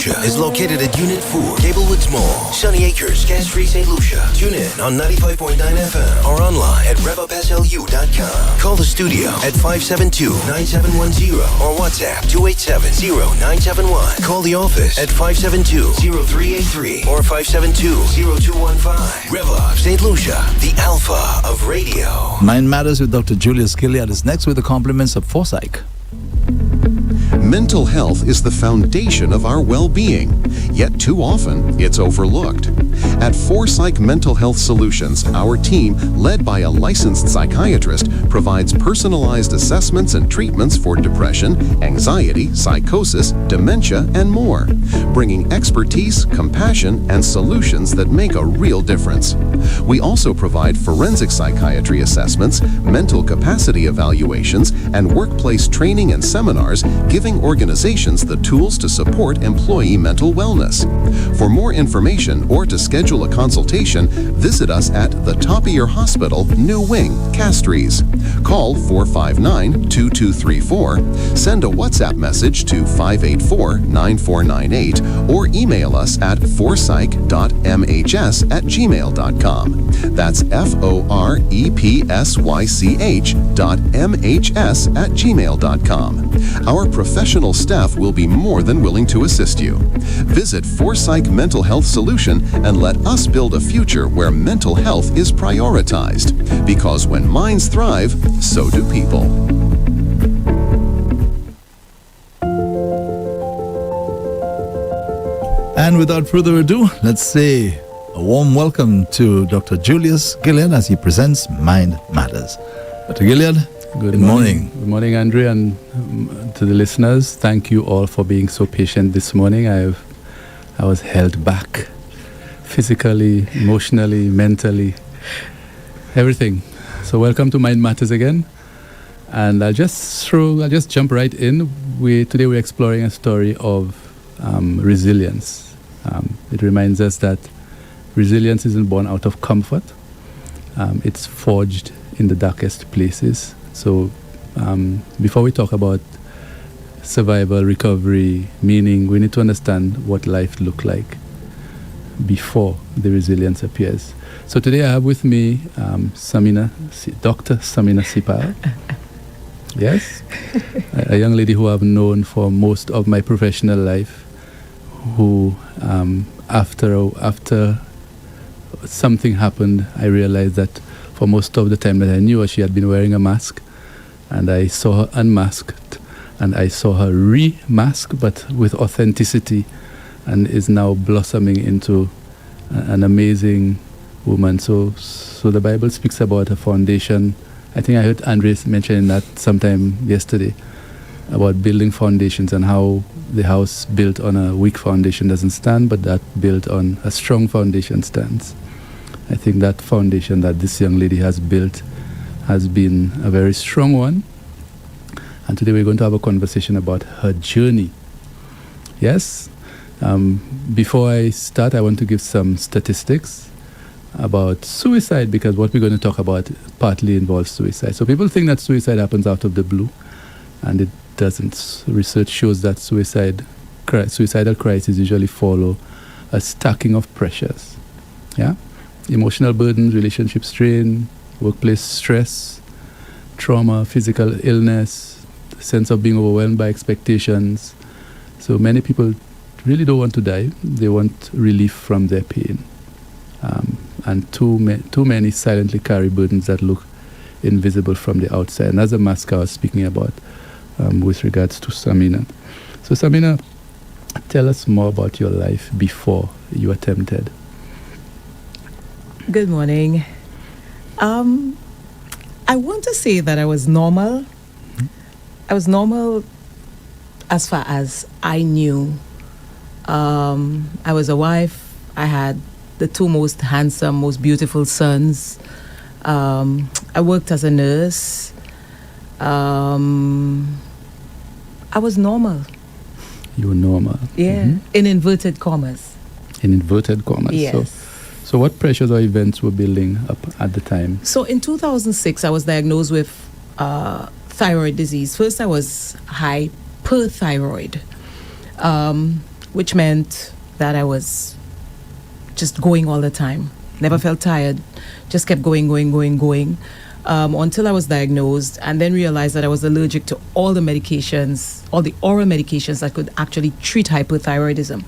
Lucia is located at Unit 4, Gablewoods Mall, Sunny Acres, Gas-Free St. Lucia. Tune in on 95.9 FM or online at revupslu.com. Call the studio at 572-9710 or WhatsApp 287-0971. Call the office at 572-0383 or 572-0215. Rev-Up St. Lucia, the alpha of radio. Mind Matters with Dr. Julius Gilead is next with the compliments of Forsyth. Mental health is the foundation of our well-being, yet too often it's overlooked. At Forsyth Mental Health Solutions, our team, led by a licensed psychiatrist, provides personalized assessments and treatments for depression, anxiety, psychosis, dementia, and more, bringing expertise, compassion, and solutions that make a real difference. We also provide forensic psychiatry assessments, mental capacity evaluations, and workplace training and seminars, giving organizations the tools to support employee mental wellness. For more information or to schedule a consultation, visit us at the Top-of-Your Hospital, New Wing, Castries. Call 459-2234, send a WhatsApp message to 584-9498, or email us at forsych.mhs@gmail.com. That's forepsych.mhs@gmail.com. Our professional staff will be more than willing to assist you. Visit Forsyth Mental Health Solution and let us build a future where mental health is prioritized. Because when minds thrive, so do people. And without further ado, let's say a warm welcome to Dr. Julius Gilead as he presents Mind Matters. Dr. Gilead, good morning. Good morning, Andre, and to the listeners, thank you all for being so patient this morning. I was held back physically, emotionally, mentally, everything. So welcome to Mind Matters again. And I'll just jump right in. Today we're exploring a story of resilience. It reminds us that resilience isn't born out of comfort. It's forged in the darkest places. So before we talk about survival, recovery, meaning, we need to understand what life looked like before the resilience appears. So today I have with me Dr. Samina Sipal. Yes, a young lady who I've known for most of my professional life, who after something happened, I realized that for most of the time that I knew her, she had been wearing a mask, and I saw her unmasked, and I saw her re-masked, but with authenticity, and is now blossoming into an amazing woman. So the Bible speaks about a foundation. I think I heard Andres mentioning that sometime yesterday about building foundations and how the house built on a weak foundation doesn't stand, but that built on a strong foundation stands. I think that foundation that this young lady has built has been a very strong one. And today we're going to have a conversation about her journey. Yes? Before I start, I want to give some statistics about suicide, because what we're going to talk about partly involves suicide. So people think that suicide happens out of the blue, and it doesn't. Research shows that suicidal crises usually follow a stacking of pressures. Yeah? Emotional burdens, relationship strain, workplace stress, trauma, physical illness, the sense of being overwhelmed by expectations. So many people really don't want to die. They want relief from their pain. And too many silently carry burdens that look invisible from the outside. And that's a mask I was speaking about with regards to Samina. So Samina, tell us more about your life before you attempted. Good morning. I want to say that I was normal. I was normal as far as I knew. I was a wife. I had the two most handsome, most beautiful sons. I worked as a nurse. I was normal. You were normal. Yeah, in inverted commas. In inverted commas. Yes. So what pressures or events were building up at the time? So in 2006, I was diagnosed with thyroid disease. First, I was hyperthyroid. which meant that I was just going all the time. Never felt tired, just kept going, until I was diagnosed and then realized that I was allergic to all the medications, all the oral medications that could actually treat hypothyroidism.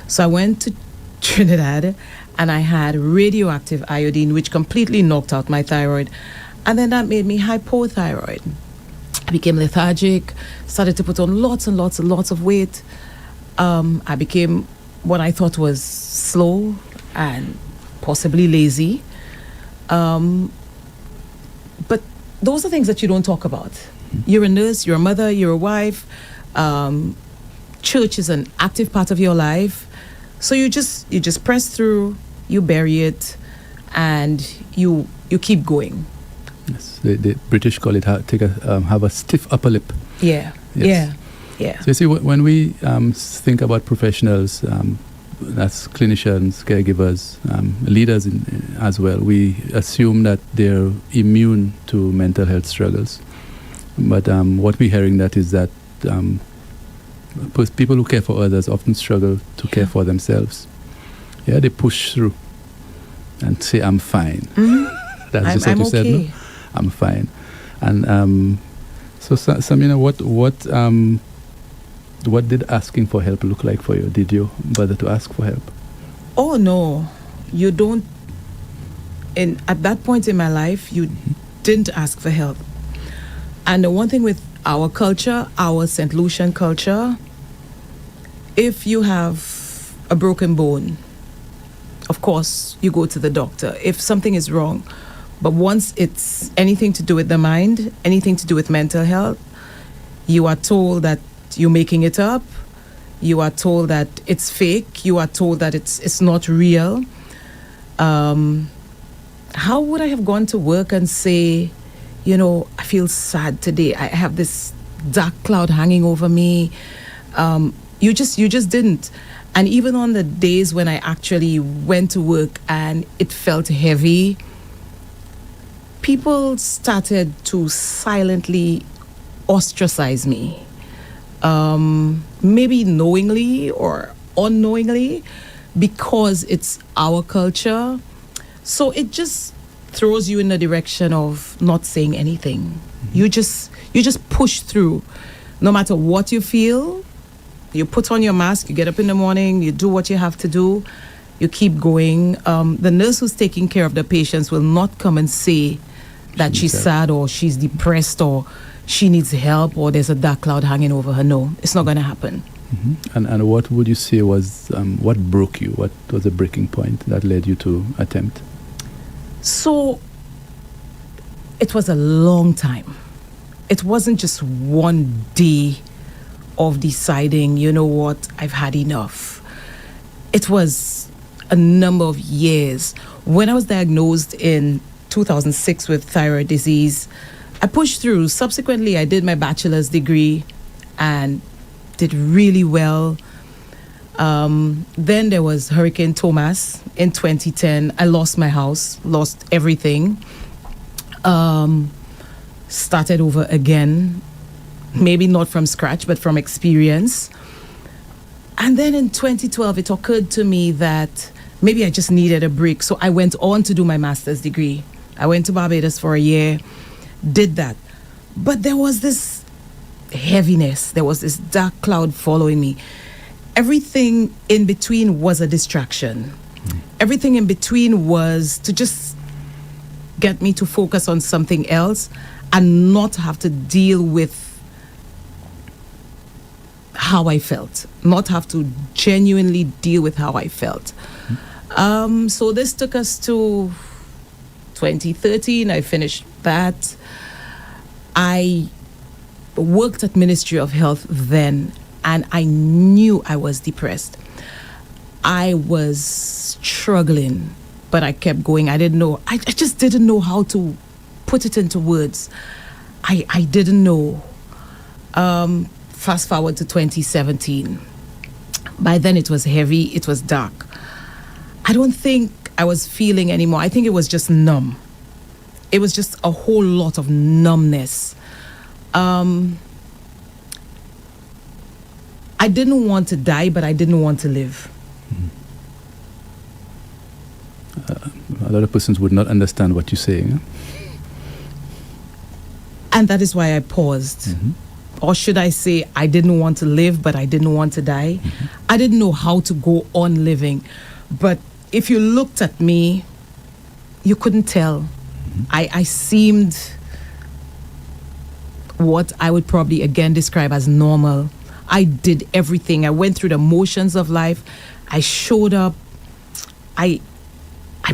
So I went to Trinidad and I had radioactive iodine, which completely knocked out my thyroid. And then that made me hypothyroid. I became lethargic, started to put on lots and lots of weight. I became what I thought was slow and possibly lazy. But those are things that you don't talk about. You're a nurse, you're a mother, you're a wife. Church is an active part of your life. So you just press through, you bury it, and you keep going. Yes, the British call it have a stiff upper lip. Yeah, yes. yeah. So you see, when we think about professionals, that's clinicians, caregivers, leaders as well, we assume that they're immune to mental health struggles. But what we're hearing that is that people who care for others often struggle to care for themselves. Yeah, they push through and say, I'm fine. Mm-hmm. That's just what you said, no? I'm fine. And so, Samina, what did asking for help look like for you? Did you bother to ask for help? Oh, no. You don't. At that point in my life, you didn't ask for help. And the one thing with our culture, our St. Lucian culture, if you have a broken bone, of course, you go to the doctor. If something is wrong, but once it's anything to do with the mind, anything to do with mental health, you are told that you're making it up. You are told that it's fake. You are told that it's not real. How would I have gone to work and say, I feel sad today. I have this dark cloud hanging over me. You just didn't. And even on the days when I actually went to work and it felt heavy, people started to silently ostracize me. Maybe knowingly or unknowingly, because it's our culture. So it just throws you in the direction of not saying anything. Mm-hmm. You just push through. No matter what you feel, you put on your mask, you get up in the morning, you do what you have to do, you keep going. The nurse who's taking care of the patients will not come and say that she's sad or she's depressed or she needs help or there's a dark cloud hanging over her. No, it's not going to happen. Mm-hmm. And what would you say was, what broke you? What was the breaking point that led you to attempt? So, it was a long time. It wasn't just one day of deciding, you know what, I've had enough. It was a number of years. When I was diagnosed in 2006 with thyroid disease, I pushed through. Subsequently, I did my bachelor's degree and did really well. Then there was Hurricane Thomas in 2010. I lost my house, lost everything. Started over again, maybe not from scratch, but from experience. And then in 2012, it occurred to me that maybe I just needed a break. So I went on to do my master's degree. I went to Barbados for a year, did that. But there was this heaviness. There was this dark cloud following me. Everything in between was a distraction. Everything in between was to just get me to focus on something else and not have to deal with how I felt, not have to genuinely deal with how I felt. So this took us to 2013. I finished that. I worked at Ministry of Health then, and I knew I was depressed. I was struggling, but I kept going. I didn't know. I just didn't know how to put it into words. I didn't know. Fast forward to 2017. By then it was heavy. It was dark. I don't think I was feeling anymore. I think it was just numb. It was just a whole lot of numbness. I didn't want to die, but I didn't want to live. A lot of persons would not understand what you're saying. Huh? And that is why I paused. Or should I say, I didn't want to live, but I didn't want to die. I didn't know how to go on living. But if you looked at me, you couldn't tell. I seemed what I would probably again describe as normal. I did everything. I went through the motions of life. I showed up. I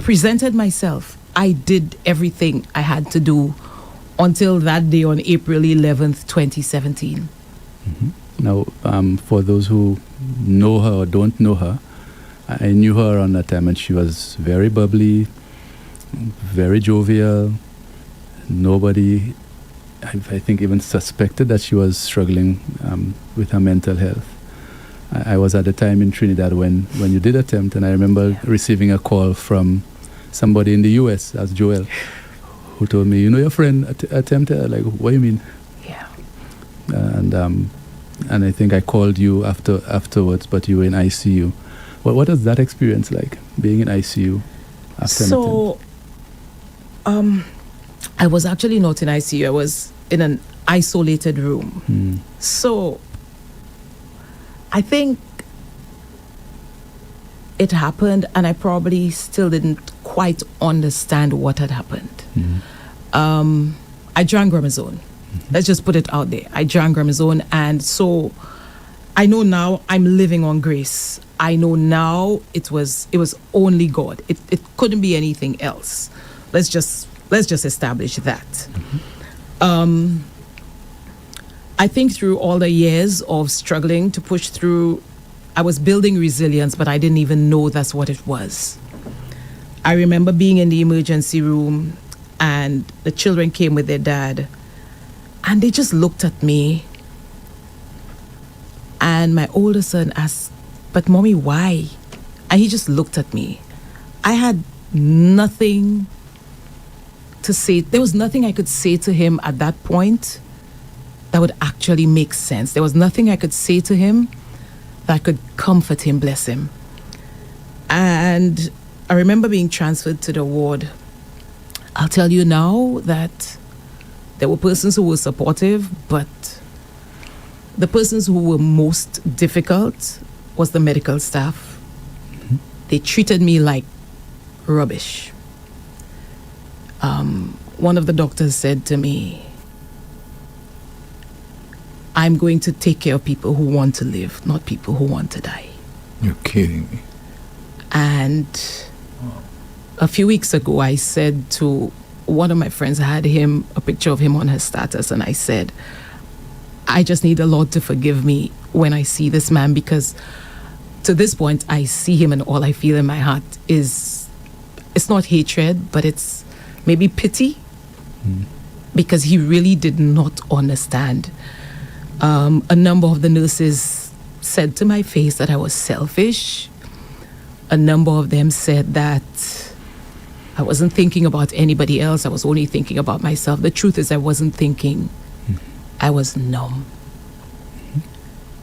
presented myself. I did everything I had to do until that day on April 11th, 2017. Now, for those who know her or don't know her, I knew her around that time, and she was very bubbly, very jovial. Nobody, I think, even suspected that she was struggling with her mental health. I was at the time in Trinidad when you did attempt, and I remember receiving a call from somebody in the US, as Joel, who told me, your friend attempted. Like, what do you mean? Yeah. And I think I called you afterwards, but you were in ICU. What was that experience like, being in ICU after an attempt? I was actually not in ICU. I was in an isolated room. So I think it happened, and I probably still didn't quite understand what had happened. I drank Gramazone. Let's just put it out there. I drank Gramazone, and so I know now I'm living on grace. I know now it was only God. It couldn't be anything else. Let's just establish that. I think through all the years of struggling to push through, I was building resilience, but I didn't even know that's what it was. I remember being in the emergency room, and the children came with their dad, and they just looked at me. And my older son asked, "But mommy, why?" And he just looked at me. I had nothing to say. There was nothing I could say to him at that point that would actually make sense. There was nothing I could say to him that could comfort him, bless him. And I remember being transferred to the ward. I'll tell you now that there were persons who were supportive, but the persons who were most difficult was the medical staff. They treated me like rubbish. One of the doctors said to me, "I'm going to take care of people who want to live, not people who want to die." You're kidding me. And a few weeks ago, I said to one of my friends, I had a picture of him on her status, and I said, I just need the Lord to forgive me when I see this man, because to this point, I see him and all I feel in my heart is, it's not hatred, but it's maybe pity, because he really did not understand. A number of the nurses said to my face that I was selfish. A number of them said that I wasn't thinking about anybody else. I was only thinking about myself. The truth is, I wasn't thinking. I was numb.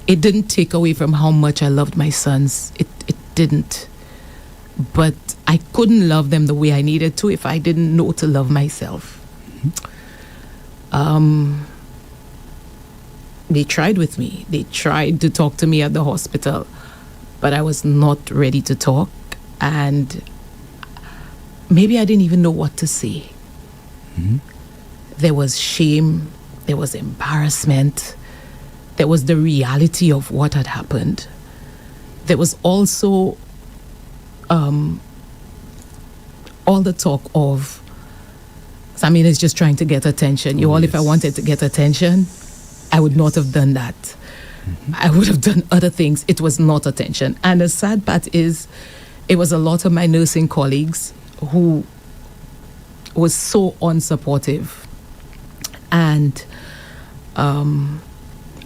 It didn't take away from how much I loved my sons. It didn't. But I couldn't love them the way I needed to if I didn't know to love myself. They tried with me. They tried to talk to me at the hospital, but I was not ready to talk, and maybe I didn't even know what to say. There was shame, there was embarrassment, there was the reality of what had happened. There was also all the talk of Samina is just trying to get attention. If I wanted to get attention, I would not have done that. I would have done other things. It was not attention. And the sad part is, it was a lot of my nursing colleagues who was so unsupportive. And I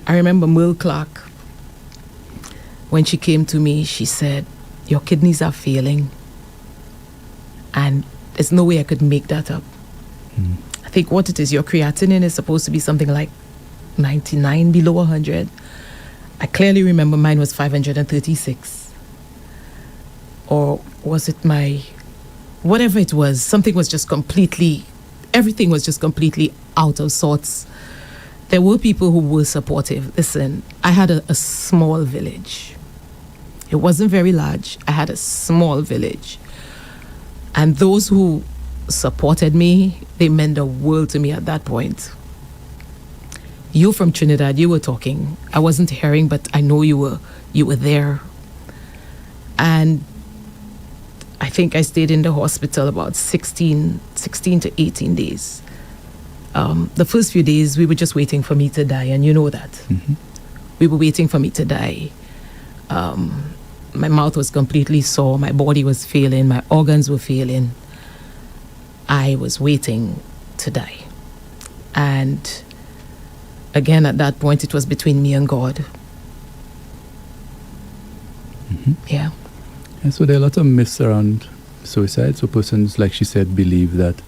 remember Merle Clark, when she came to me, she said, "Your kidneys are failing." And there's no way I could make that up. I think what it is, your creatinine is supposed to be something like 99, below 100. I clearly remember mine was 536. Or was it whatever it was, everything was just completely out of sorts. There were people who were supportive. Listen, I had a small village. It wasn't very large. I had a small village. And those who supported me, they meant the world to me at that point. You from Trinidad, you were talking. I wasn't hearing, but I know you were there. And I think I stayed in the hospital about 16 to 18 days. The first few days, we were just waiting for me to die, and you know that. Mm-hmm. We were waiting for me to die. My mouth was completely sore, my body was failing, my organs were failing. I was waiting to die. And again, at that point, it was between me and God. Mm-hmm. Yeah. And so there are a lot of myths around suicide. So persons, like she said, believe that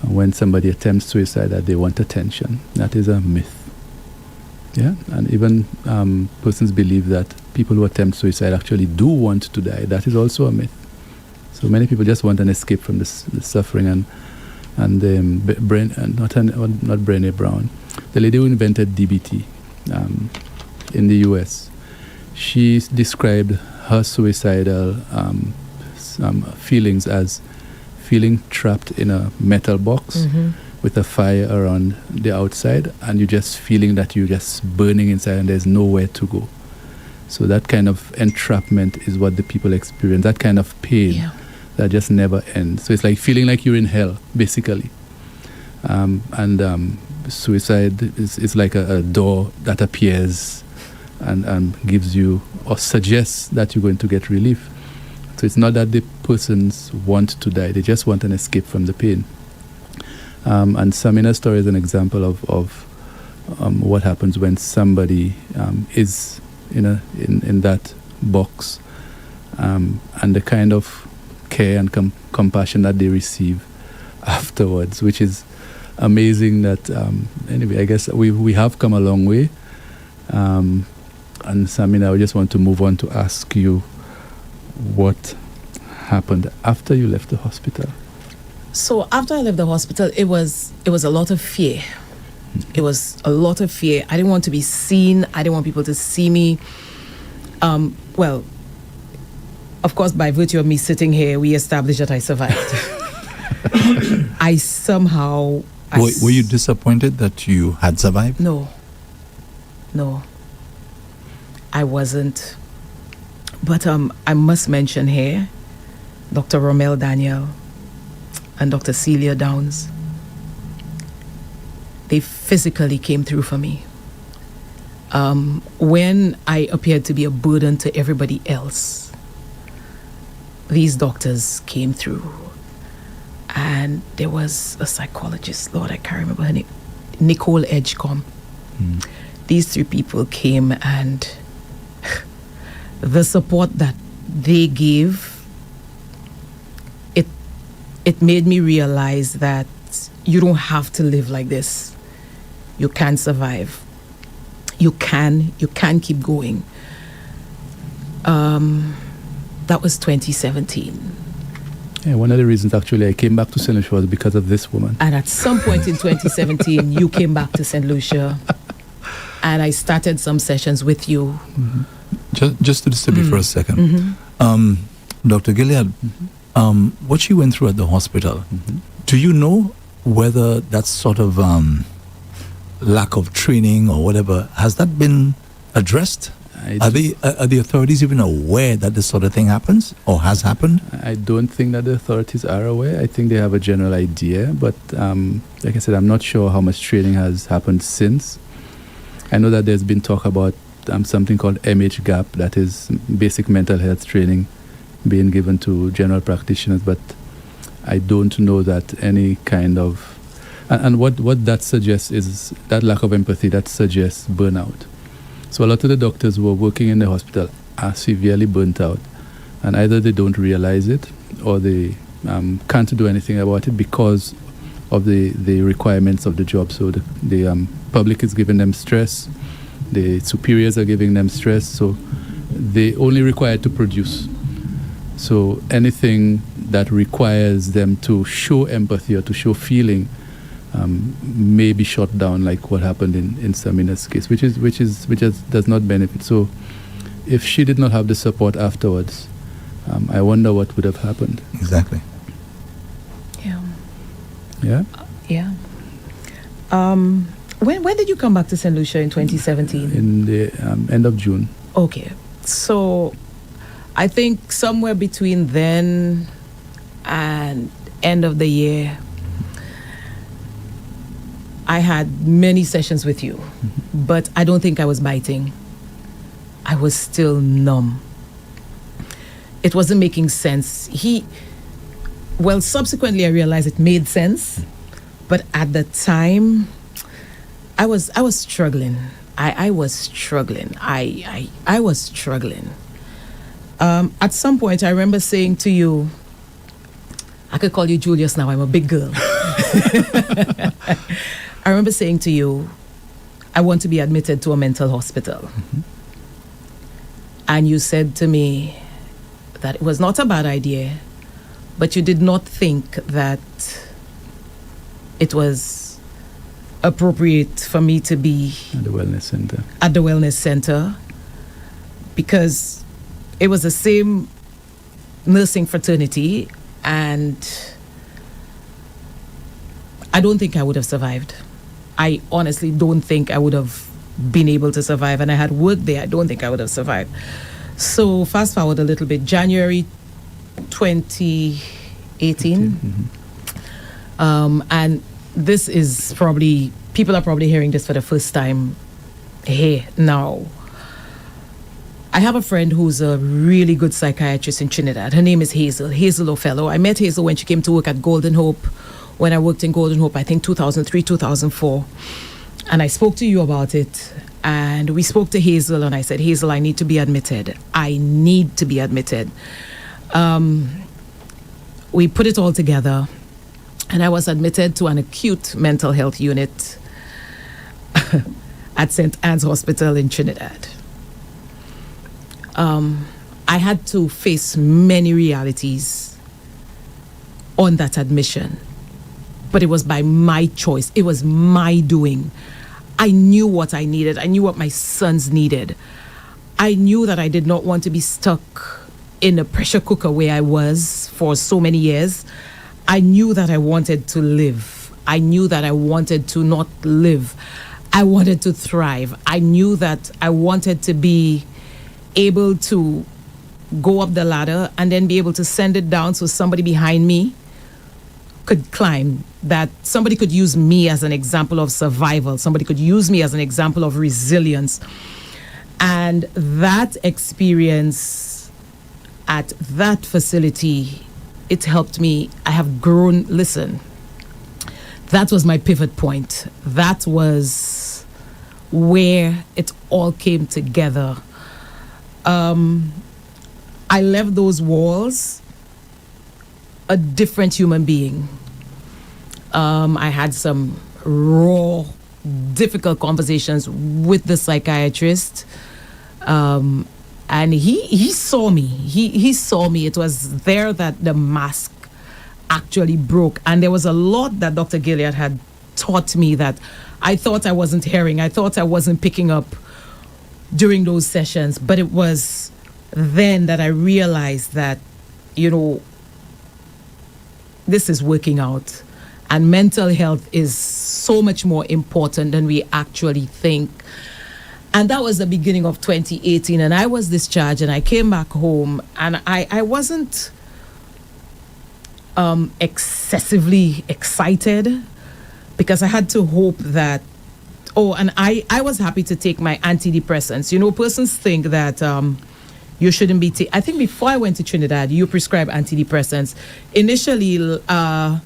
when somebody attempts suicide, that they want attention. That is a myth. Yeah, and even persons believe that people who attempt suicide actually do want to die. That is also a myth. So many people just want an escape from this suffering. And not Brené Brown, the lady who invented DBT in the U.S., she described her suicidal feelings as feeling trapped in a metal box. Mm-hmm. With a fire around the outside, and you're just feeling that you're just burning inside and there's nowhere to go. So that kind of entrapment is what the people experience, that kind of pain that just never ends. So it's like feeling like you're in hell, basically. Suicide is like a door that appears and gives you or suggests that you're going to get relief. So it's not that the persons want to die, they just want an escape from the pain. And Samina's story is an example of what happens when somebody is in that box, and the kind of care and compassion that they receive afterwards, which is amazing. That anyway, I guess we have come a long way. And Samina, I just want to move on to ask you what happened after you left the hospital. So after I left the hospital, it was a lot of fear. It was a lot of fear. I didn't want to be seen. I didn't want people to see me. Well, of course, by virtue of me sitting here, we established that I survived. Were you disappointed that you had survived? No, I wasn't. But I must mention here, Dr. Romel Daniel and Dr. Celia Downs. They physically came through for me. When I appeared to be a burden to everybody else, these doctors came through. And there was a psychologist, Lord, I can't remember her name, Nicole Edgecombe. These three people came, and the support that they gave, it made me realize that you don't have to live like this. You can survive. You can keep going. That was 2017. Yeah, one of the reasons actually I came back to St. Lucia was because of this woman. And at some point in 2017, you came back to St. Lucia, and I started some sessions with you. Just to disturb you for a second. Dr. Gilead, what she went through at the hospital, do you know whether that sort of lack of training or whatever, has that been addressed? Are the authorities even aware that this sort of thing happens or has happened? I don't think that the authorities are aware. I think they have a general idea, but like I said, I'm not sure how much training has happened since. I know that there's been talk about something called MH-GAP, that is basic mental health training being given to general practitioners, but I don't know that any kind of... And what that suggests is that lack of empathy, that suggests burnout. So a lot of the doctors who are working in the hospital are severely burnt out, and either they don't realize it or they can't do anything about it because of the requirements of the job. So the public is giving them stress, The superiors are giving them stress, so they only required to produce. So anything that requires them to show empathy or to show feeling may be shot down, like what happened in Samina's case, which does not benefit. So if she did not have the support afterwards, I wonder what would have happened. Exactly. Yeah. Yeah? Yeah. When did you come back to St. Lucia in 2017? In the end of June. Okay. So I think somewhere between then and end of the year, I had many sessions with you, but I don't think I was biting. I was still numb. It wasn't making sense. Subsequently I realized it made sense, but at the time, I was struggling. I was struggling. I was struggling. At some point, I remember saying to you, I could call you Julius now, I'm a big girl. I remember saying to you, I want to be admitted to a mental hospital. Mm-hmm. And you said to me that it was not a bad idea, but you did not think that it was appropriate for me to be At the wellness center. At the wellness center, because it was the same nursing fraternity, and I don't think I would have survived. I honestly don't think I would have been able to survive, and I had worked there. I don't think I would have survived. So fast forward a little bit, January 2018, and this is probably, people are probably hearing this for the first time here now. I have a friend who's a really good psychiatrist in Trinidad. Her name is Hazel O'Fellow. I met Hazel when she came to work at Golden Hope, when I worked in Golden Hope, I think 2003, 2004. And I spoke to you about it. And we spoke to Hazel, and I said, Hazel, I need to be admitted. I need to be admitted. We put it all together, and I was admitted to an acute mental health unit at St. Anne's Hospital in Trinidad. I had to face many realities on that admission, but it was by my choice. It was my doing. I knew what I needed. I knew what my sons needed. I knew that I did not want to be stuck in a pressure cooker where I was for so many years. I knew that I wanted to live. I knew that I wanted to not live. I wanted to thrive. I knew that I wanted to be able to go up the ladder and then be able to send it down so somebody behind me could climb, that somebody could use me as an example of survival, somebody could use me as an example of resilience. And that experience at that facility, it helped me. I have grown. Listen, that was my pivot point. That was where it all came together. I left those walls a different human being. I had some raw, difficult conversations with the psychiatrist, and he saw me. He saw me. It was there that the mask actually broke, and there was a lot that Dr. Gilead had taught me that I thought I wasn't hearing. I thought I wasn't picking up during those sessions, but it was then that I realized that, this is working out, and mental health is so much more important than we actually think. And that was the beginning of 2018, and I was discharged, and I came back home, and I wasn't excessively excited, because I had to hope that, and I was happy to take my antidepressants. Persons think that you shouldn't be I think before I went to Trinidad, you prescribed antidepressants. Initially, I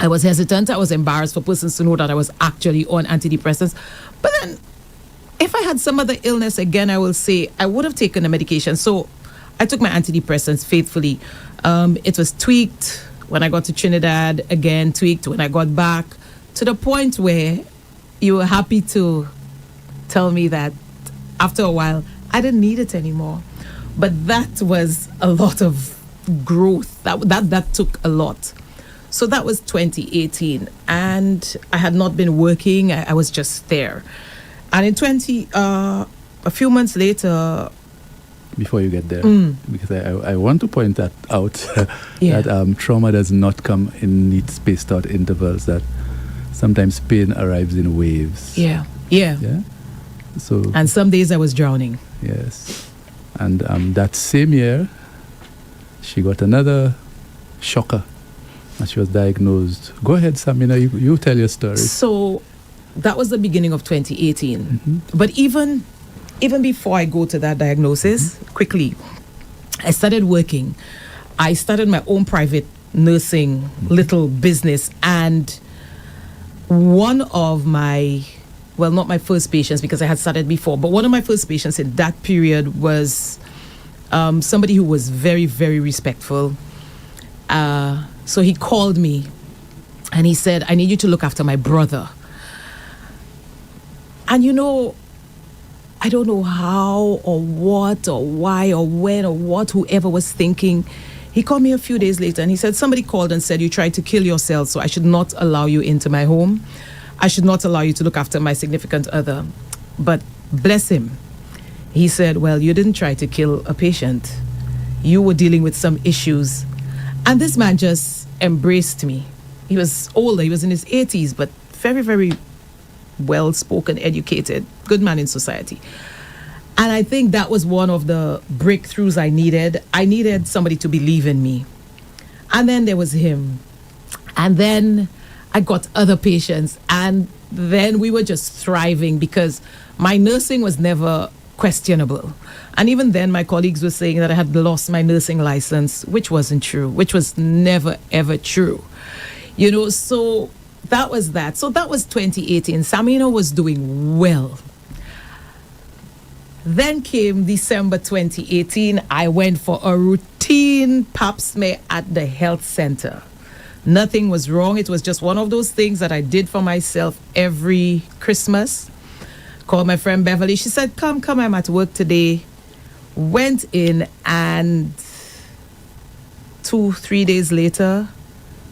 was hesitant. I was embarrassed for persons to know that I was actually on antidepressants. But then, if I had some other illness, again, I will say I would have taken the medication. So I took my antidepressants faithfully. It was tweaked when I got to Trinidad, again tweaked when I got back, to the point where you were happy to tell me that after a while, I didn't need it anymore. But that was a lot of growth. That took a lot. So that was 2018, and I had not been working. I was just there. And in a few months later. Before you get there, because I want to point that out, Yeah. that trauma does not come in neat spaced out intervals, that sometimes pain arrives in waves. Yeah. Yeah. So. And some days I was drowning. Yes. And that same year, she got another shocker. And she was diagnosed. Go ahead, Samina, you tell your story. So that was the beginning of 2018. But even before I go to that diagnosis, quickly, I started working. I started my own private nursing little business. And one of my, well, not my first patients, because I had started before, but one of my first patients in that period was somebody who was very, very respectful. So he called me and he said, I need you to look after my brother. And I don't know how or what or why or when or what whoever was thinking. He called me a few days later and he said, somebody called and said you tried to kill yourself, so I should not allow you into my home. I should not allow you to look after my significant other. But bless him. He said, well, you didn't try to kill a patient. You were dealing with some issues. And this man just embraced me. He was older. He was in his 80s, but very, very well-spoken, educated, good man in society. And I think that was one of the breakthroughs I needed. I needed somebody to believe in me. And then there was him. And then I got other patients. And then we were just thriving because my nursing was never questionable. And even then, my colleagues were saying that I had lost my nursing license, which wasn't true, which was never, ever true. So that was that. So that was 2018. Samina was doing well. Then came December 2018. I went for a routine pap smear at the health center. Nothing was wrong. It was just one of those things that I did for myself every Christmas. Called my friend Beverly. She said, come, I'm at work today. Went in, and 2-3 days later,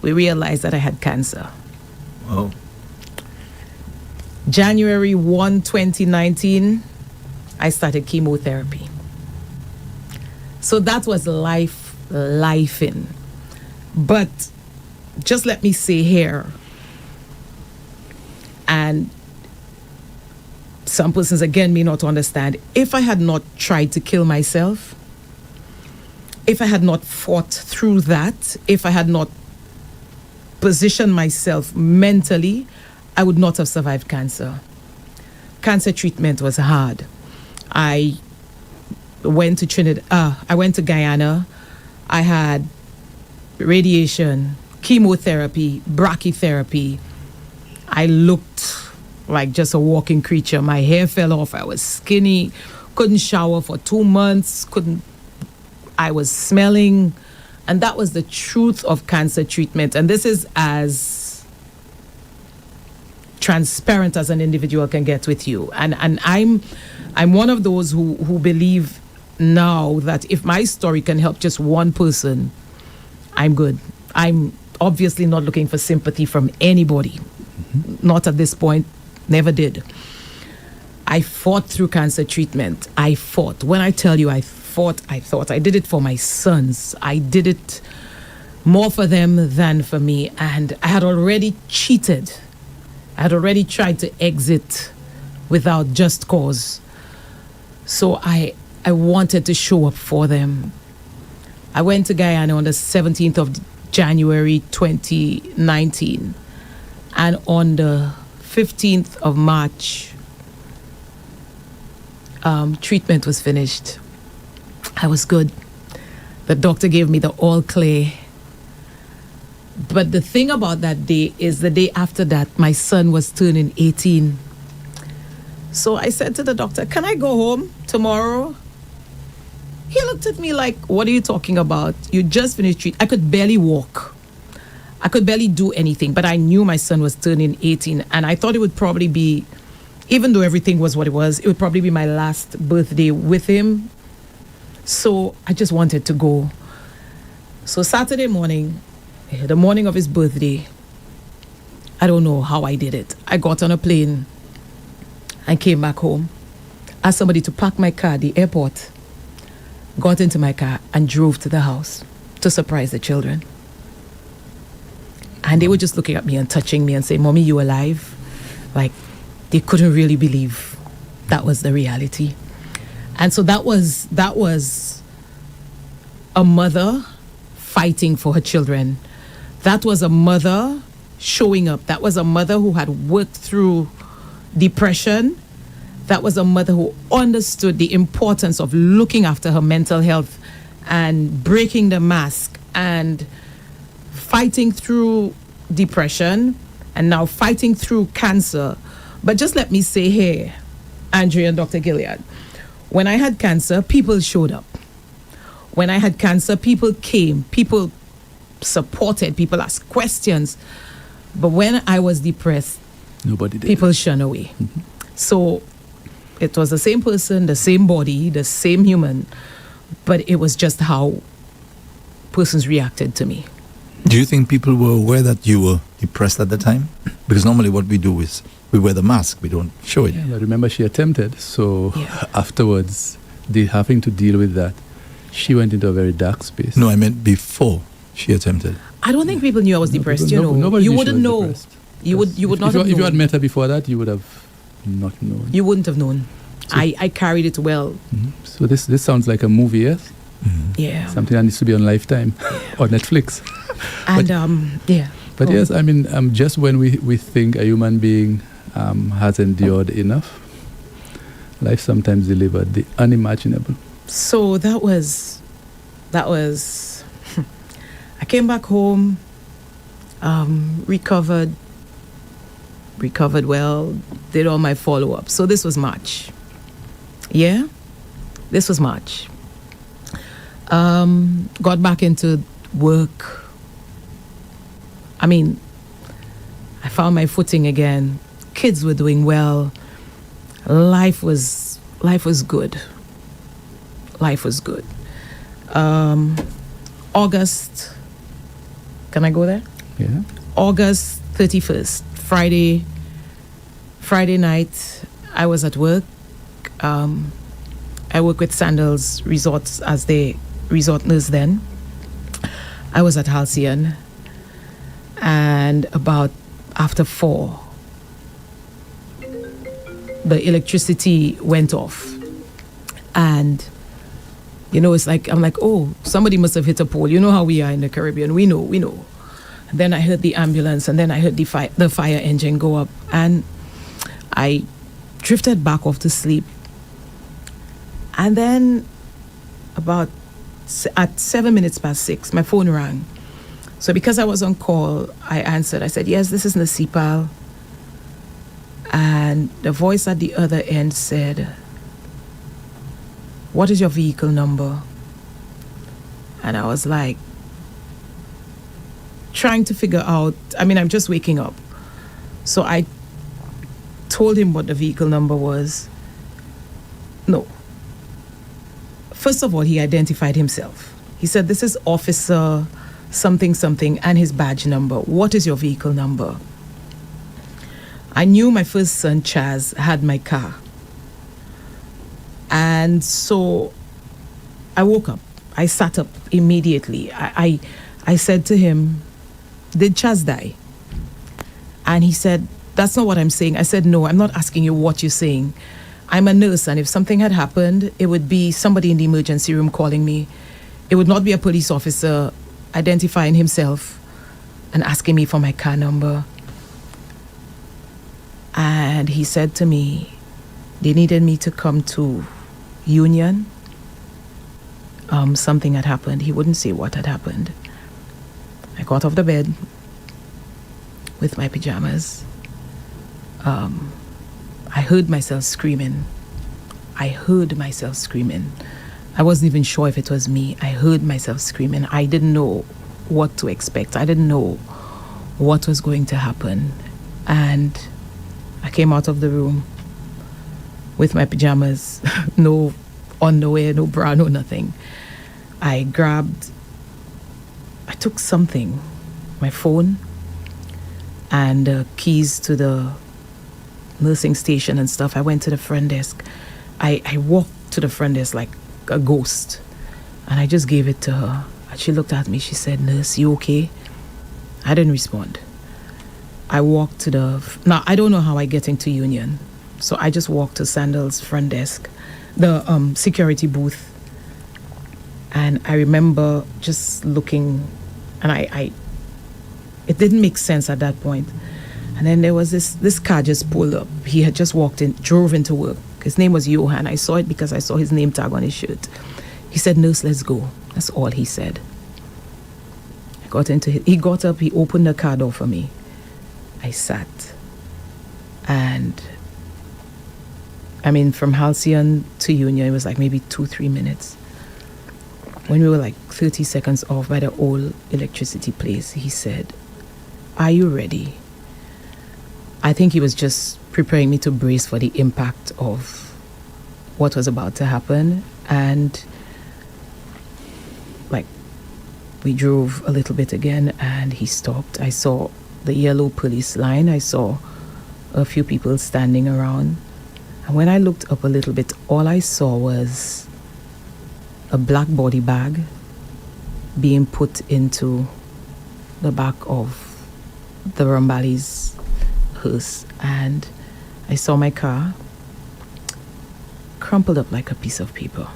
we realized that I had cancer. Oh. January 1, 2019, I started chemotherapy. So that was life-in. But just let me say here, and some persons again may not understand, if I had not tried to kill myself, if I had not fought through that, if I had not positioned myself mentally, I would not have survived cancer. Cancer treatment was hard. I went to Guyana. I had radiation, chemotherapy, brachytherapy. I looked like just a walking creature. My hair fell off. I was skinny. Couldn't shower for 2 months. I was smelling. And that was the truth of cancer treatment. And this is as transparent as an individual can get with you. And I'm one of those who believe now that if my story can help just one person, I'm good. I'm obviously not looking for sympathy from anybody. Not at this point. Never did. I fought through cancer treatment. I fought. When I tell you I fought, I did it for my sons. I did it more for them than for me. And I had already cheated. I had already tried to exit without just cause. So I wanted to show up for them. I went to Guyana on the 17th of January 2019. And on the 15th of March, treatment was finished. I was good. The doctor gave me the all clear. But the thing about that day is the day after that, my son was turning 18. So I said to the doctor, can I go home tomorrow? He looked at me like, what are you talking about? You just finished treatment. I could barely walk. I could barely do anything, but I knew my son was turning 18, and I thought it would probably be even though everything was what it was, it would probably be my last birthday with him. So I just wanted to go. So Saturday morning, the morning of his birthday, I don't know how I did it. I got on a plane and came back home. Asked somebody to park my car at the airport. Got into my car and drove to the house to surprise the children. And they were just looking at me and touching me and saying, "Mommy, you alive?" Like, they couldn't really believe that was the reality. And so that was a mother fighting for her children. That was a mother showing up. That was a mother who had worked through depression. That was a mother who understood the importance of looking after her mental health and breaking the mask and fighting through depression and now fighting through cancer. But just let me say here, Andrea and Dr. Gilead, when I had cancer, people showed up. When I had cancer, people came, people supported, people asked questions. But when I was depressed, nobody did. People shunned away. Mm-hmm. So it was the same person, the same body, the same human, but it was just how persons reacted to me. Do you think people were aware that you were depressed at the time? Because normally what we do is we wear the mask, we don't show it. Yeah, but remember, she attempted. So afterwards, having to deal with that, she went into a very dark space. No, I meant before she attempted. I don't think people knew I was depressed. Nobody you knew wouldn't know. Depressed. You would not have known. If you had met her before that, you would have not known. You wouldn't have known. So, I carried it well. Mm-hmm. So this sounds like a movie, yes? Mm-hmm. Yeah. Something that needs to be on Lifetime or Netflix. And But yes, I mean, just when we think a human being has endured enough, life sometimes delivered the unimaginable. So that was I came back home, recovered well, did all my follow-up. So this was March. Yeah? This was March. Got back into work. I mean, I found my footing again. Kids were doing well. Life was good. Life was good. August, can I go there? Yeah. August 31st, Friday night, I was at work. I work with Sandals Resorts as the resort nurse then. I was at Halcyon, and about after 4, the electricity went off. And it's like, I'm like, oh, somebody must have hit a pole. You know how we are in the Caribbean. We know. And then I heard the ambulance, and then I heard the fire engine go up, and I drifted back off to sleep. And then at 7 minutes past 6, my phone rang. So because I was on call, I answered. I said, "Yes, this is Nasipal." And the voice at the other end said, "What is your vehicle number?" And I was like, trying to figure out, I'm just waking up. So I told him what the vehicle number was. No. First of all, he identified himself. He said, "This is Officer something something and his badge number. What is your vehicle number?" I knew my first son, Chaz, had my car. And so I woke up. I sat up immediately. I said to him, "Did Chaz die?" And he said, "That's not what I'm saying." I said, "No, I'm not asking you what you're saying. I'm a nurse, and if something had happened, it would be somebody in the emergency room calling me. It would not be a police officer identifying himself and asking me for my car number." And he said to me, they needed me to come to Union. Something had happened. He wouldn't say what had happened. I got off the bed with my pajamas. I heard myself screaming. I wasn't even sure if it was me. I heard myself screaming. I didn't know what to expect. I didn't know what was going to happen. And I came out of the room with my pajamas, no underwear, no bra, no nothing. I took something, my phone, and keys to the nursing station and stuff. I went to the front desk. I walked to the front desk like a ghost, and I just gave it to her. And she looked at me. She said, "Nurse, you okay?" I didn't respond. I walked to now I don't know how I get into Union, so I just walked to Sandal's front desk, the security booth, and I remember just looking, and it didn't make sense at that point. And then there was this car just pulled up. He had just drove into work. His name was Johan. I saw it because I saw his name tag on his shirt. He said, "Nurse, let's go." That's all he said. He got up, he opened the car door for me. I sat. And I mean, from Halcyon to Union, it was like maybe 2-3 minutes. When we were like 30 seconds off by the old electricity place, he said, "Are you ready?" I think he was just preparing me to brace for the impact of what was about to happen. And like, we drove a little bit again, and he stopped. I saw the yellow police line. I saw a few people standing around. And when I looked up a little bit, all I saw was a black body bag being put into the back of the Rambali's hearse. And I saw my car crumpled up like a piece of paper.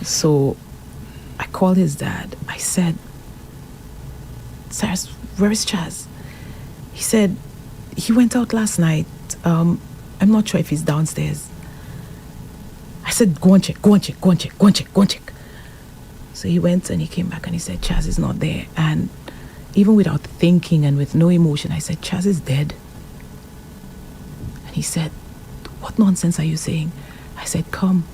So I called his dad. I said, "Cyrus, where is Chaz?" He said, "He went out last night. I'm not sure if he's downstairs." I said, go and check. So he went and he came back and he said, "Chaz is not there." And even without thinking and with no emotion, I said, "Chaz is dead." And he said, "What nonsense are you saying?" I said, come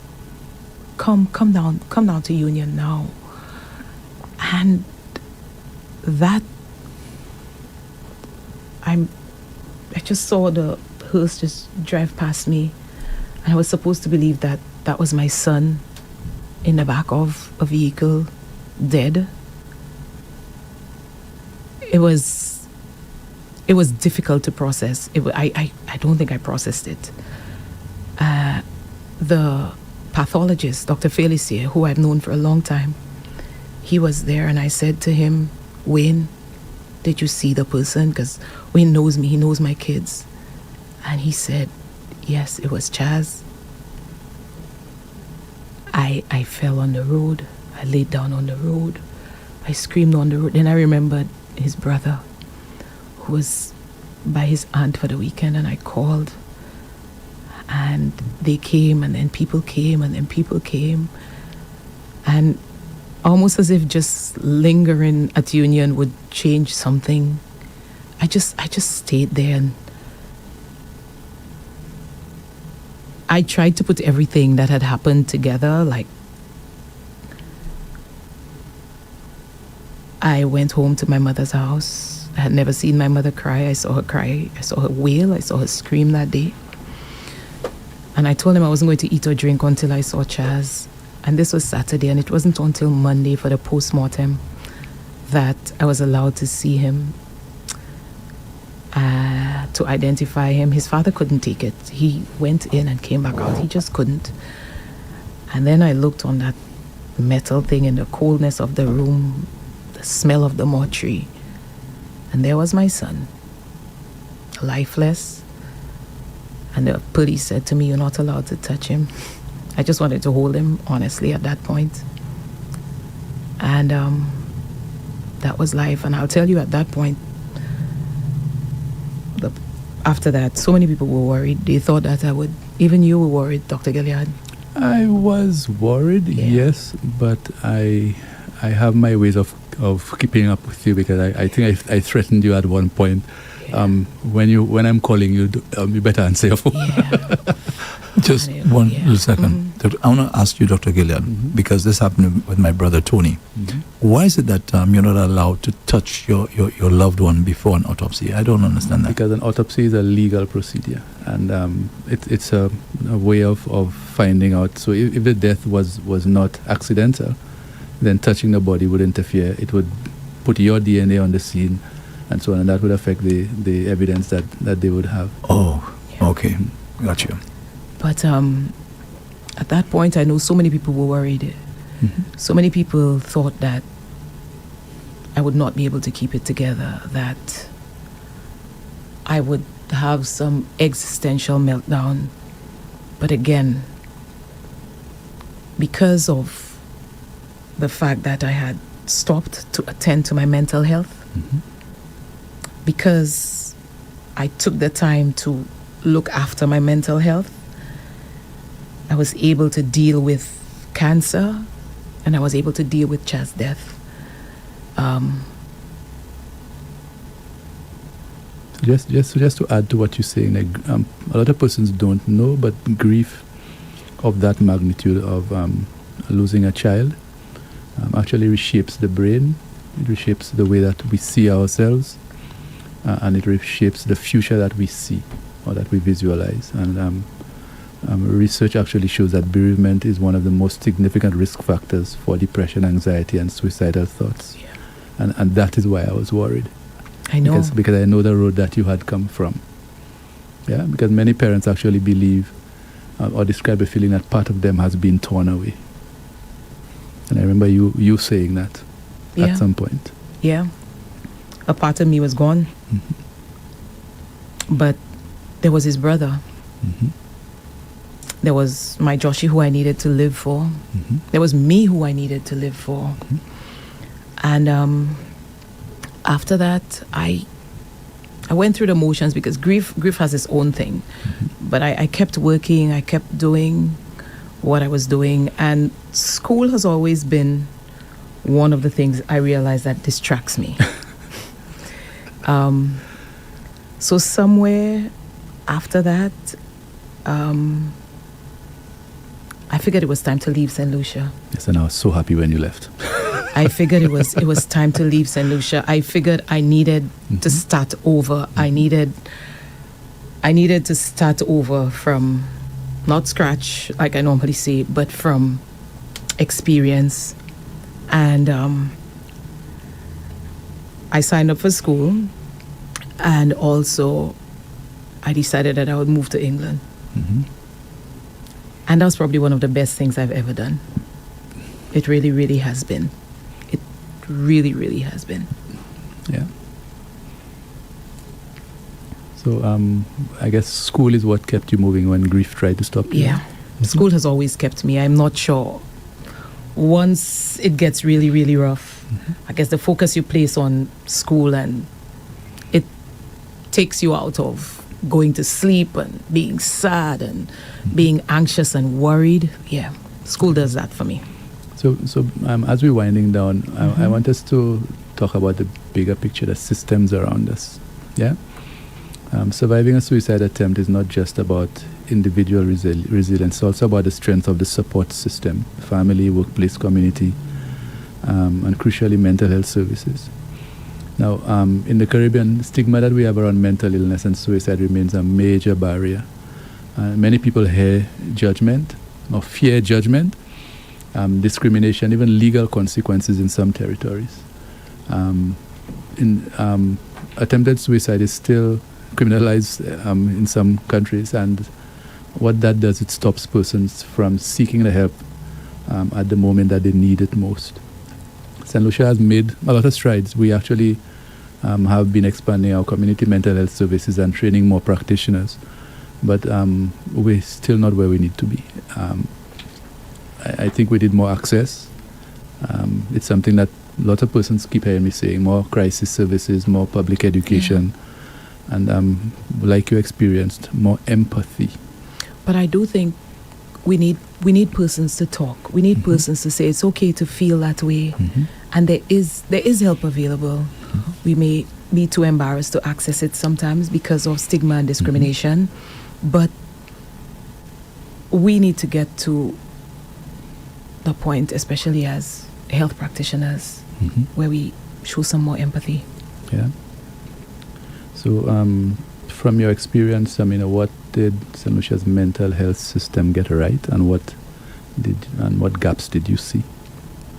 down to Union now." And that, I just saw the hearse just drive past me, and I was supposed to believe that that was my son in the back of a vehicle, dead. It was difficult to process. I don't think I processed it. The pathologist, Dr. Felicia, who I've known for a long time, he was there, and I said to him, "Wayne, did you see the person? Because Wayne knows me, he knows my kids." And he said, "Yes, it was Chaz." I fell on the road. I laid down on the road. I screamed on the road. Then I remembered his brother, who was by his aunt for the weekend, and I called. And they came, and then people came, and then people came. And almost as if just lingering at Union would change something, I just stayed there, and I tried to put everything that had happened together. Like, I went home to my mother's house. I had never seen my mother cry. I saw her cry. I saw her wail. I saw her scream that day. And I told him I wasn't going to eat or drink until I saw Chaz. And this was Saturday, and it wasn't until Monday for the post-mortem that I was allowed to see him, to identify him. His father couldn't take it. He went in and came back out. He just couldn't. And then I looked on that metal thing in the coldness of the room, the smell of the mortuary, and there was my son, lifeless. And the police said to me, "You're not allowed to touch him." I just wanted to hold him, honestly, at that point. And that was life. And I'll tell you, at that point, after that, so many people were worried. They thought that I would, even you were worried, Dr. Gilead. I was worried, yes, but I have my ways of keeping up with you, because I think I threatened you at one point. Yeah. When I'm calling you, you better answer your phone. Yeah. Just one little second. I want to ask you, Dr. Gilead, because this happened with my brother Tony. Why is it that you're not allowed to touch your loved one before an autopsy? I don't understand that. Because an autopsy is a legal procedure, and it's a way of finding out. So if the death was not accidental, then touching the body would interfere. It would put your DNA on the scene, and so on, and that would affect the evidence that they would have. Oh, okay. Gotcha. But at that point, I know so many people were worried. Mm-hmm. So many people thought that I would not be able to keep it together, that I would have some existential meltdown. But again, because of the fact that I had stopped to attend to my mental health, Mm-hmm. because I took the time to look after my mental health, I was able to deal with cancer, and I was able to deal with Chad's death. Just to add to what you're saying, like, a lot of persons don't know, but grief of that magnitude of losing a child actually reshapes the brain. It reshapes the way that we see ourselves, and it reshapes the future that we see or that we visualize. And research actually shows that bereavement is one of the most significant risk factors for depression, anxiety, and suicidal thoughts. Yeah. And that is why I was worried. I know. Because I know the road that you had come from. Yeah, because many parents actually believe or describe a feeling that part of them has been torn away. And I remember you saying that at some point. Yeah. A part of me was gone. Mm-hmm. But there was his brother. Mm-hmm. There was my Joshi who I needed to live for. Mm-hmm. There was me who I needed to live for. Mm-hmm. And after that, I went through the motions, because grief has its own thing. Mm-hmm. But I kept working. I kept doing what I was doing. And school has always been one of the things I realized that distracts me. So somewhere after that, I figured it was time to leave St. Lucia. Yes, and I was so happy when you left. I figured it was time to leave St. Lucia. I figured I needed to start over. I needed to start over from not scratch like I normally say, but from experience. And I signed up for school, and also I decided that I would move to England. Mm-hmm. And that was probably one of the best things I've ever done. It really, really has been. It really, really has been. Yeah. So I guess school is what kept you moving when grief tried to stop you. Yeah. School has always kept me. I'm not sure. Once it gets really, really rough, I guess the focus you place on school, and it takes you out of going to sleep and being sad and being anxious and worried. Yeah, school does that for me. So as we're winding down, I want us to talk about the bigger picture, the systems around us. Yeah. Surviving a suicide attempt is not just about individual resilience, it's also about the strength of the support system, family, workplace, community, and crucially mental health services. Now, in the Caribbean, stigma that we have around mental illness and suicide remains a major barrier. Many people hear judgment or fear judgment, discrimination, even legal consequences in some territories. Attempted suicide is still criminalized in some countries, and what that does, it stops persons from seeking the help at the moment that they need it most. St. Lucia has made a lot of strides. We actually have been expanding our community mental health services and training more practitioners, but we're still not where we need to be. I think we need more access. It's something that a lot of persons keep hearing me saying: more crisis services, more public education, and like you experienced, more empathy. But I do think we need persons to talk. We need persons to say it's okay to feel that way, and there is help available. We may be too embarrassed to access it sometimes because of stigma and discrimination, but we need to get to the point, especially as health practitioners, where we show some more empathy. Yeah. So, from your experience, what did St. Lucia's mental health system get right, and what gaps did you see?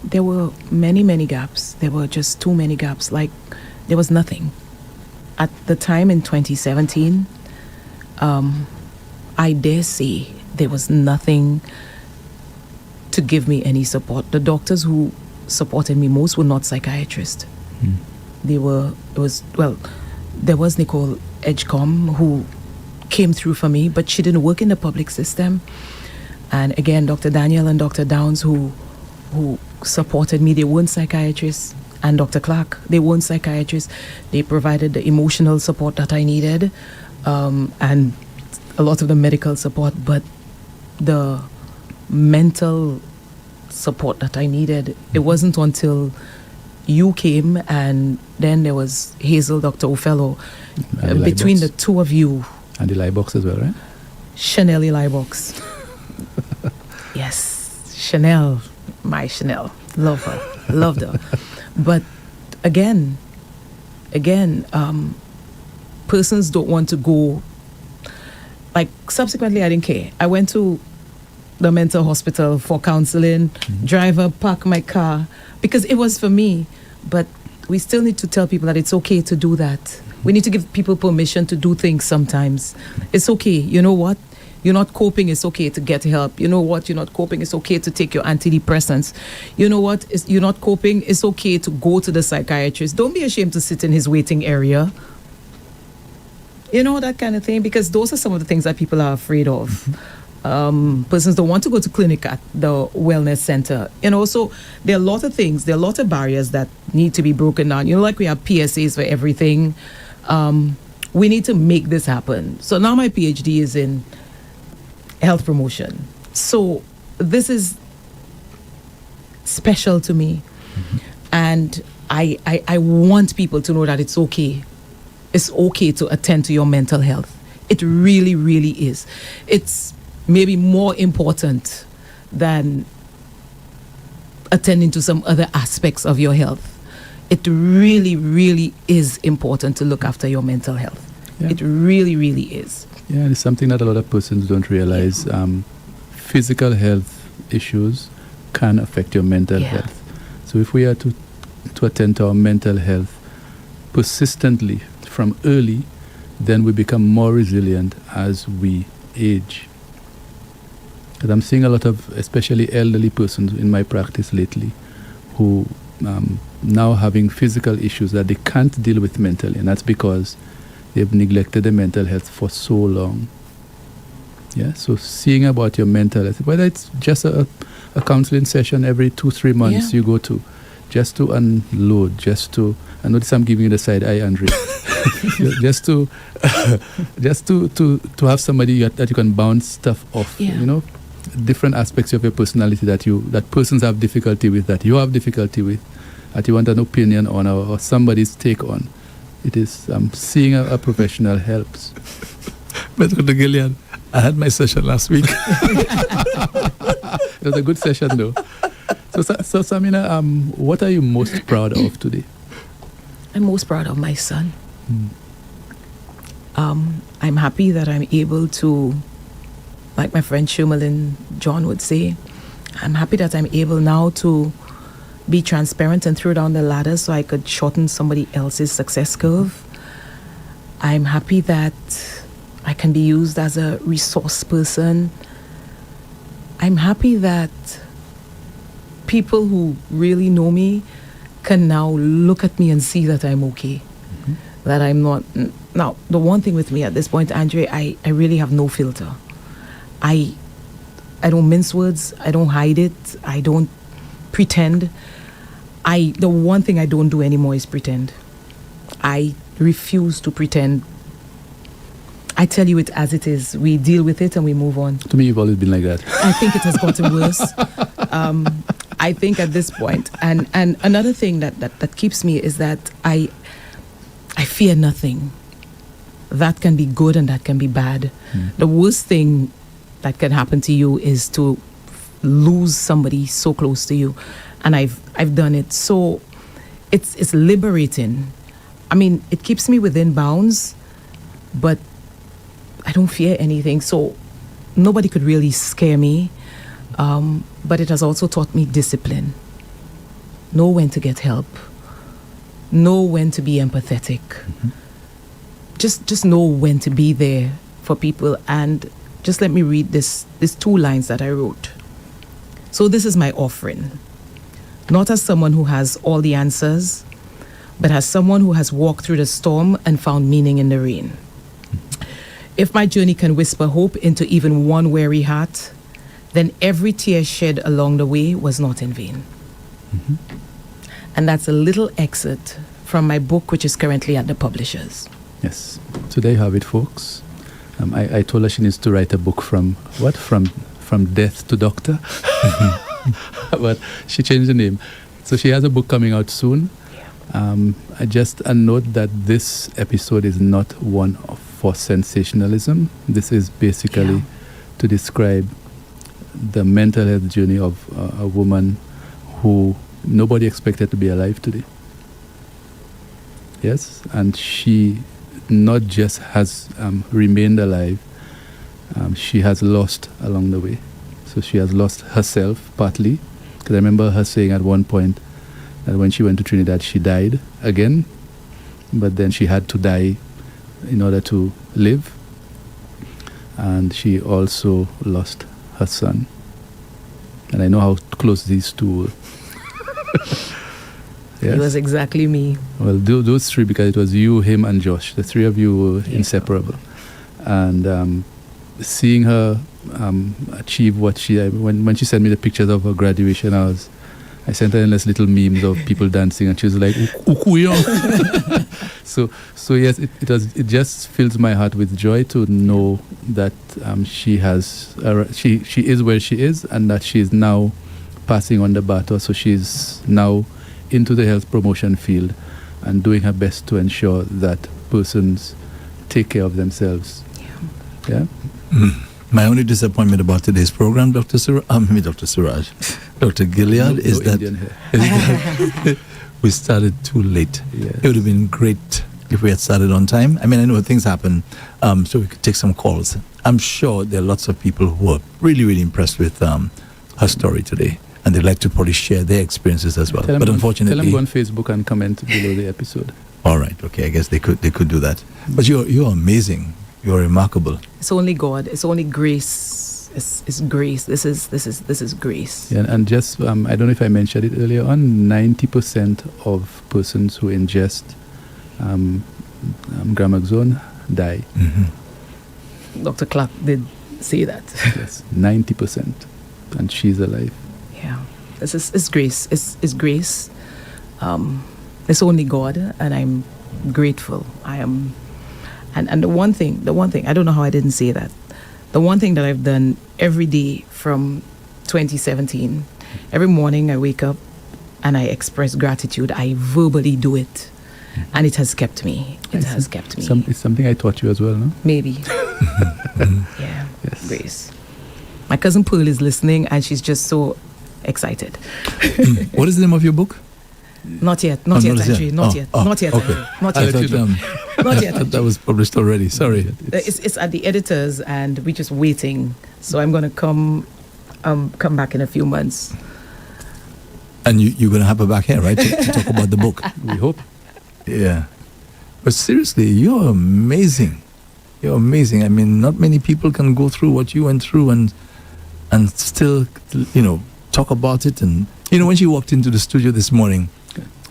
There were many gaps. There were just too many gaps. Like, there was nothing. At the time in 2017, I dare say there was nothing to give me any support. The doctors who supported me most were not psychiatrists. There was Nicole Edgecombe who came through for me, but she didn't work in the public system. And again, Dr. Daniel and Dr. Downs who supported me, they weren't psychiatrists. And Dr. Clark, they weren't psychiatrists. They provided the emotional support that I needed, and a lot of the medical support, but the mental support that I needed, it wasn't until you came, and then there was Hazel, Dr. Othello. Between the two of you. And the Libox as well, right? Chanel Libox. Yes, Chanel, my Chanel. Love her, loved her. But again, persons don't want to go. Like, subsequently, I didn't care. I went to the mental hospital for counseling, drive up, park my car, because it was for me. But we still need to tell people that it's okay to do that. We need to give people permission to do things sometimes. It's okay. You know what? You're not coping, it's okay to get help. You know what? You're not coping, it's okay to take your antidepressants. You know what? You're not coping, it's okay to go to the psychiatrist. Don't be ashamed to sit in his waiting area. You know, that kind of thing, because those are some of the things that people are afraid of. Persons don't want to go to clinic at the wellness center. And also, there are a lot of things, there are a lot of barriers that need to be broken down. You know, like we have PSAs for everything. We need to make this happen. So now my PhD is in health promotion. So this is special to me. And I want people to know that it's okay. It's okay to attend to your mental health. It really, really is. It's maybe more important than attending to some other aspects of your health. It really, really is important to look after your mental health. Yeah. It really, really is. Yeah, it's something that a lot of persons don't realize. Physical health issues can affect your mental health. So if we are to attend to our mental health persistently from early, then we become more resilient as we age. Because I'm seeing a lot of, especially elderly persons in my practice lately, who now having physical issues that they can't deal with mentally, and that's because they've neglected their mental health for so long. Yeah, so seeing about your mental health, whether it's just a counseling session every 2-3 months you go to, just to unload, just to, I notice I'm giving you the side eye, Andre, just to have somebody that you can bounce stuff off, you know, different aspects of your personality that persons have difficulty with, that you have difficulty with, that you want an opinion on, or somebody's take on. It is seeing a professional helps. But Dr. Gilead, I had my session last week. It was a good session, though. So Samina, what are you most proud of today? I'm most proud of my son. I'm happy that I'm able to, like my friend Shumalin John would say, I'm happy that I'm able now to be transparent and throw down the ladder so I could shorten somebody else's success curve. I'm happy that I can be used as a resource person. I'm happy that people who really know me can now look at me and see that I'm okay. That I'm not. Now, the one thing with me at this point, Andre, I really have no filter. I don't mince words. I don't hide it. I don't pretend. The one thing I don't do anymore is pretend. I refuse to pretend. I tell you it as it is. We deal with it and we move on. To me, you've always been like that. I think it has gotten worse. I think at this point, and another thing that keeps me is that I fear nothing. That can be good and that can be bad. The worst thing that can happen to you is to lose somebody so close to you, and I've done it. So it's liberating. I mean, it keeps me within bounds, but I don't fear anything. So nobody could really scare me. But it has also taught me discipline. Know when to get help. Know when to be empathetic. Just know when to be there for people. And just let me read these 2 lines that I wrote. So this is my offering. Not as someone who has all the answers, but as someone who has walked through the storm and found meaning in the rain. If my journey can whisper hope into even one weary heart, then every tear shed along the way was not in vain. And that's a little excerpt from my book, which is currently at the publishers. Yes. So there you have it, folks. I told her she needs to write a book from death to doctor. But she changed the name. So she has a book coming out soon. I just a note that this episode is not one for sensationalism. This is basically to describe the mental health journey of a woman who nobody expected to be alive today. Yes, and she not just has remained alive, she has lost along the way. So she has lost herself partly, because I remember her saying at one point that when she went to Trinidad, she died again, but then she had to die in order to live. And she also lost her son. And I know how close these two were. Yes? It was exactly me. Well, those 3, because it was you, him, and Josh. The 3 of you were inseparable. And seeing her achieve what when she sent me the pictures of her graduation, I sent her endless little memes of people dancing, and she was like, so yes, it just fills my heart with joy to know that she is where she is, and that she is now passing on the baton. So she's now into the health promotion field and doing her best to ensure that persons take care of themselves. Yeah. My only disappointment about today's program, Dr. Suraj, Dr. Gilead, is that we started too late. Yes. It would have been great if we had started on time. I mean, I know things happen, so we could take some calls. I'm sure there are lots of people who are really, really impressed with her story today, and they'd like to probably share their experiences as well. But unfortunately, tell them go on Facebook and comment below the episode. All right, okay, I guess they could do that. But you're amazing. You're remarkable. It's only God. It's only grace. It's grace. This is grace. Yeah, and just I don't know if I mentioned it earlier on. 90% of persons who ingest Gramaxone die. Dr. Clark did say that. Yes, 90%, and she's alive. Yeah, it's grace. It's grace. It's only God, and I'm grateful. I am. And the one thing, I don't know how I didn't say that. The one thing that I've done every day from 2017, every morning I wake up and I express gratitude. I verbally do it. And it has kept me. It has kept me. It's something I taught you as well, no? Maybe. Yeah. Yes. Grace. My cousin Pearl is listening and she's just so excited. What is the name of your book? Not yet, Andrew. Not yet, okay. Andrew. Not I yet. thought, Not yet. that was published already. Sorry. It's at the editors, and we're just waiting. So I'm going to come back in a few months. And you're going to have her back here, right, to talk about the book? We hope. Yeah. But seriously, you're amazing. You're amazing. I mean, not many people can go through what you went through and still, talk about it. And, when she walked into the studio this morning,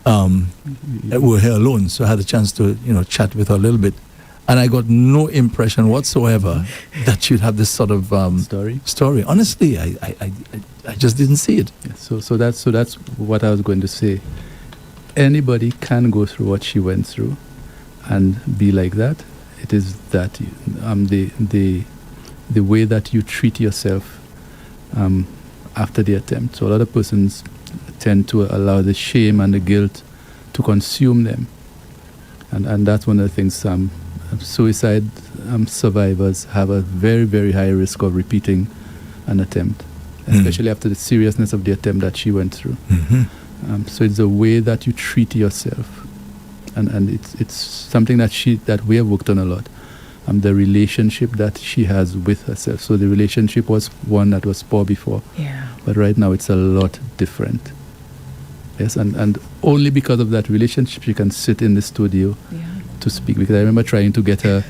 we were here alone, so I had a chance to, chat with her a little bit. And I got no impression whatsoever that she'd have this sort of story. Honestly, I just didn't see it. Yeah, so that's what I was going to say. Anybody can go through what she went through and be like that. It is that the way that you treat yourself after the attempt. So a lot of persons tend to allow the shame and the guilt to consume them, and that's one of the things. Suicide survivors have a very, very high risk of repeating an attempt, especially after the seriousness of the attempt that she went through. So it's the way that you treat yourself, and it's something that we have worked on a lot. The relationship that she has with herself. So the relationship was one that was poor before, but right now it's a lot different. Yes, and only because of that relationship she can sit in the studio to speak. Because I remember trying to get her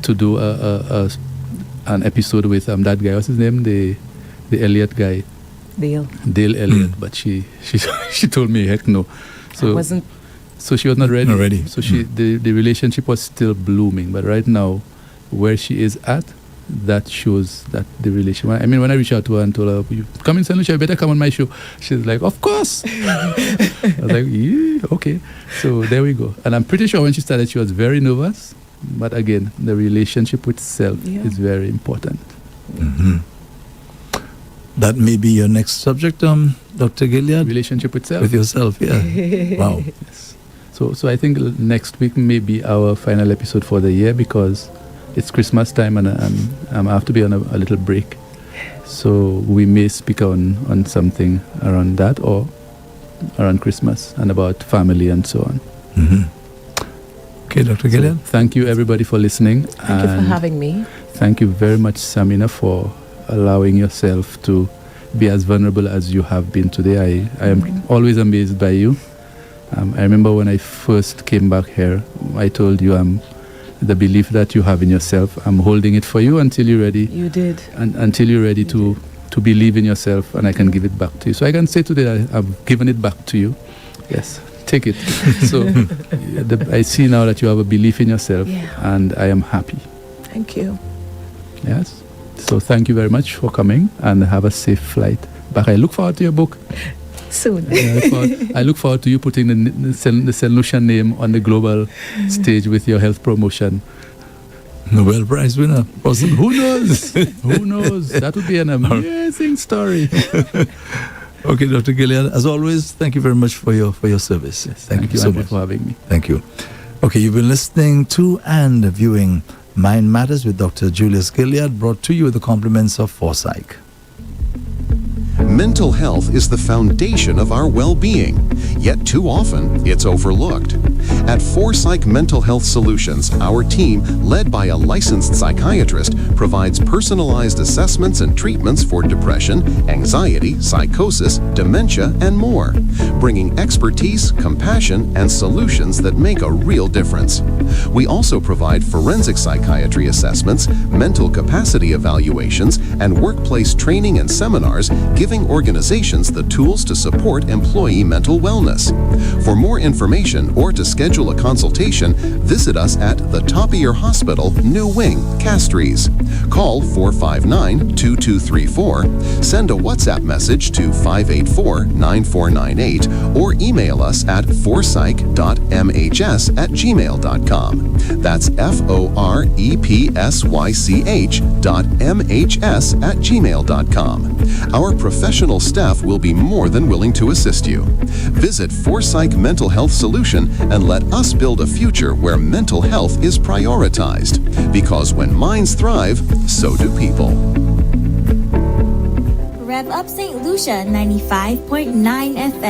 to do an episode with that guy. What's his name? The Elliott guy. Dale Elliott. But she told me heck no. So she was not ready. Not ready. So the relationship was still blooming. But right now, where she is at, that shows that the relationship. I mean, when I reached out to her and told her, "You come in St. Lucia, you better come on my show," she's like, "Of course." I was like, "Yeah, okay." So there we go. And I'm pretty sure when she started, she was very nervous. But again, the relationship with self is very important. Mm-hmm. That may be your next subject, Dr. Gilead. Relationship with self. With yourself, yeah. Wow. Yes. So I think next week may be our final episode for the year because it's Christmas time and I have to be on a little break. So we may speak on something around that or around Christmas and about family and so on. Mm-hmm. Okay, Dr. Gilead. So thank you everybody for listening. Thank you for having me. Thank you very much, Samina, for allowing yourself to be as vulnerable as you have been today. I am always amazed by you. I remember when I first came back here, I told you the belief that you have in yourself, I'm holding it for you until you're ready. You did. And until you're ready to believe in yourself, and I can give it back to you. So I can say today that I've given it back to you. Yes, take it. So I see now that you have a belief in yourself, and I am happy. Thank you. Yes. So thank you very much for coming, and have a safe flight back. I look forward to your book. Soon. I look forward to you putting the St. Lucia name on the global stage with your health promotion. Nobel Prize winner. Awesome. Who knows? Who knows? That would be an amazing story. Okay, Dr. Gilead, as always, thank you very much for your service. Yes, thank you so much for having me. Thank you. Okay, you've been listening to and viewing Mind Matters with Dr. Julius Gilead, brought to you with the compliments of Forsyth. Mental health is the foundation of our well-being, yet too often it's overlooked. At Forsyth Mental Health Solutions, our team, led by a licensed psychiatrist, provides personalized assessments and treatments for depression, anxiety, psychosis, dementia, and more, bringing expertise, compassion, and solutions that make a real difference. We also provide forensic psychiatry assessments, mental capacity evaluations, and workplace training and seminars, giving organizations the tools to support employee mental wellness. For more information or to schedule a consultation, visit us at the Topier Hospital, New Wing, Castries. Call 459-2234, send a WhatsApp message to 584-9498, or email us at forsych.mhs@gmail.com. That's forepsych.mhs@gmail.com. Our professional staff will be more than willing to assist you. Visit Forsyth Mental Health Solution and let us build a future where mental health is prioritized. Because when minds thrive, so do people. Rev-Up St. Lucia 95.9 FM.